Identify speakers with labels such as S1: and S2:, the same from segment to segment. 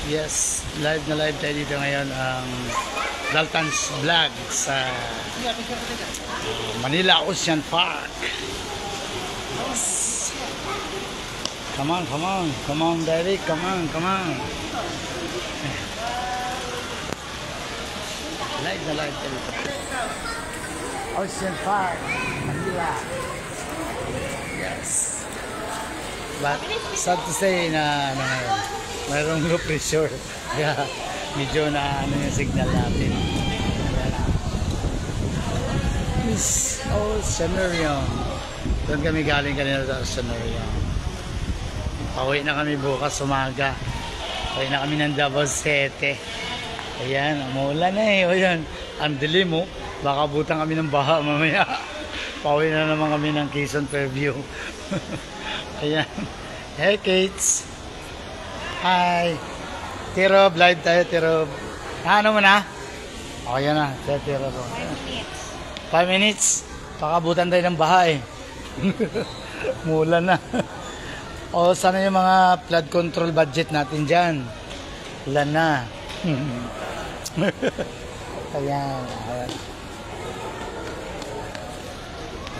S1: Yes, live na live tayo dito ngayon ang Dalton's Vlog sa Manila Ocean Park. Yes. Come on, come on, come on, Derek, come on, come on. Live na live tayo dito. Ocean Park, Manila. Yes. But sad to say na mayroong low pressure. Kaya medyo na yung signal natin. Miss Oceanarium. Doon kami galing kanina sa Oceanarium. Pauwi na kami bukas umaga. Pauwi na kami ng Davao City. Ayan, umuulan na eh. O yan, ang dilim mo. Baka butang kami ng baha mamaya. Pauwi na naman kami ng Quezon Fairview. Ayan. Hey kids. Hi. Tirob, live tayo Tirob. Ano mo na? O yan na. Tirob. 5 minutes. Pakabutan tayo ng baha eh. Mula na. O sana yung mga flood control budget natin dyan. Wala na. Ayan.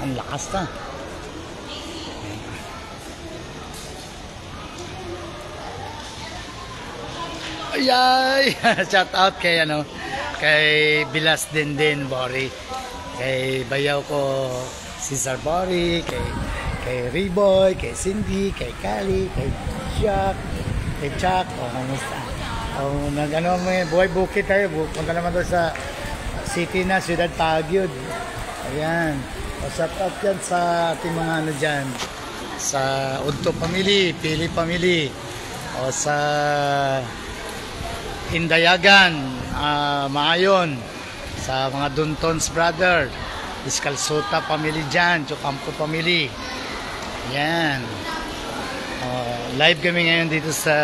S1: Ang lakas na. Ayay! Shout out kay Bilas din Bori. Kay bayaw ko Cesar Bori, kay Riboy, kay Cindy, kay Kali, kay Chuck, kamusta? Nag-ano mo buhay bukid tayo, punta naman doon sa city na, Ciudad Baguio. Ayan. Shout out yan sa ating mga dyan. Sa Udto Family, Pili Family. O sa Indayagan, Maayon. Sa mga Duntons Brother. Iscalsota Family dyan. Chocampo Family. Yan. Live kami ngayon dito sa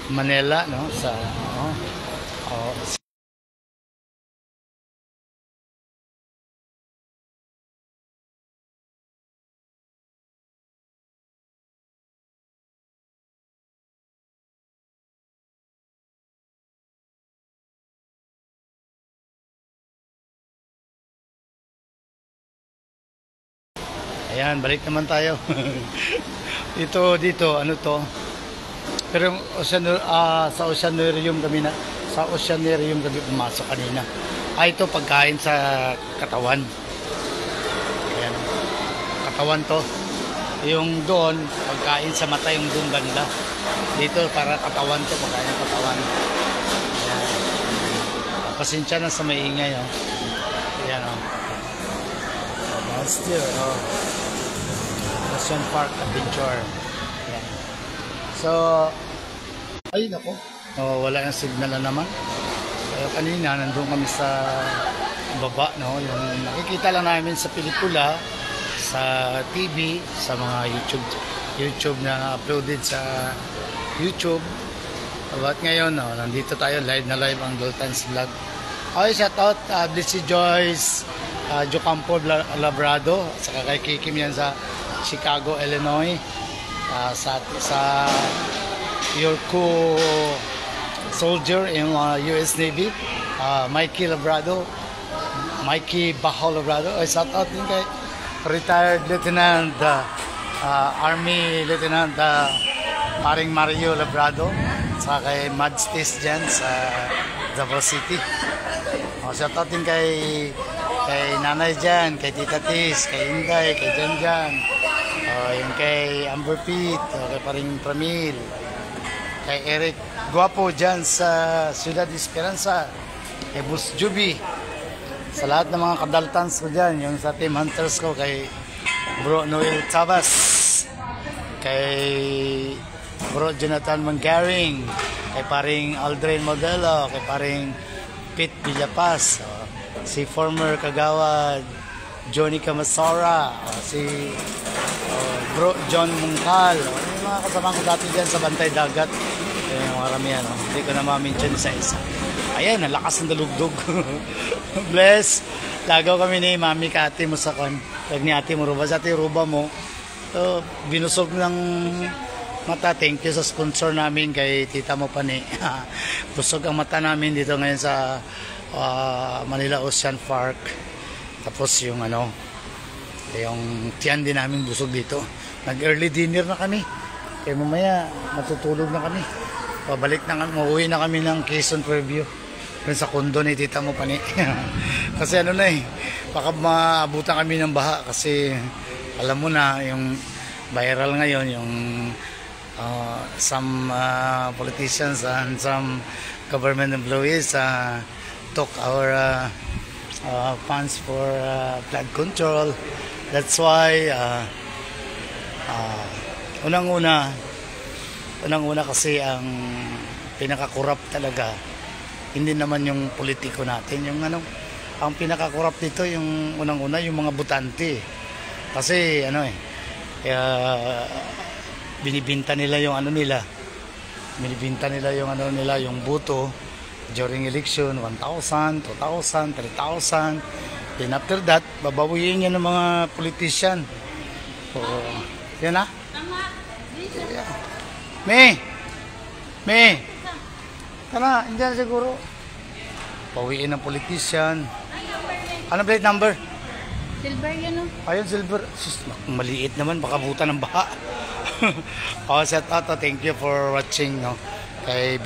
S1: Manila, no? Sa ayan, balik naman tayo. dito, ano to? Pero sa Oceanarium kami pumasok kanina. Ito pagkain sa katawan. Ayan. Katawan to. Yung doon, pagkain sa mata yung doon banda. Dito para katawan to, pagkain ng katawan. Ayan. Pasensya na sa maingay, oh. Ayan, oh. Still, oh. Ocean Park Adventure. Yan. So, ay nako. Wala yung signal na naman. Kaya kanina nandun kami sa baba, no, yung nakikita lang namin sa pelikula, sa TV, sa mga YouTube na uploaded sa YouTube. But ngayon, no, nandito tayo live na live ang Dalton's Vlog. Okay, shout out Blissy Joyce, Chocampo Labrado, saka kay Kikim yan sa Chicago, Illinois, sa your co-soldier in US Navy, Mikey Labrado, Mikey Bajo Labrado. Shout out din kay retired Lieutenant Army Lieutenant Maring Mario Labrado, saka kay Madstis dyan sa Davao City. Shout out din kay Nanay dyan, kay Tita Tis, kay Inday, kay Janjan, yung kay Amber Pete, kay Paring Pramil, kay Eric Guapo dyan sa Ciudad Esperanza, kay Bus Juby, sa lahat ng mga kadaltans ko dyan, yung sa Team Hunters ko, kay Bro Noel Tabas, kay Bro Jonathan Mangaring, kay Paring Aldrin Modelo, kay Paring Pete Villapaz, si former Kagawad Johnny Camasora, si Bro John Mungkal, yung mga kasama ko dati dyan sa Bantay Dagat, yung maramihan, hindi ko na ma-mention sa isa. Ayan, nalakas ng dalugdog. Bless. Lagaw kami ni Mami Kati mo sa kan. Pag ni Ate mo ruba, sa Ate ruba mo, binusog ng Mata, thank you sa sponsor namin kay Tita Mo Pani. Busog ang mata namin dito ngayon sa Manila Ocean Park. Tapos yung yung tiyan din namin busog dito. Nag-early dinner na kami. Kaya mamaya matutulog na kami. Pabalik na kami, uuwi na kami ng Quezon Preview. Dun sa kondo ni Tita Mo Pani. Kasi baka maabutan kami ng baha kasi alam mo na yung viral ngayon yung some politicians and some government employees took our funds for flood control. That's why unang-una kasi ang pinaka-corrupt talaga hindi naman yung politiko natin, yung ang pinaka-corrupt dito yung unang-una yung mga butante. Kasi binibinta nila yung binibinta nila yung boto during election, 1,000, 2,000, 3,000. Then after that, babawiin yan ng mga politician. So, yan na. May. Tara, hindi na siguro. Bawiin ng politician. Ano plate number?
S2: Silver yun, no?
S1: Ayun, silver. Sus, maliit naman, baka buta ng baha. Shout out, thank you for watching, no? Kay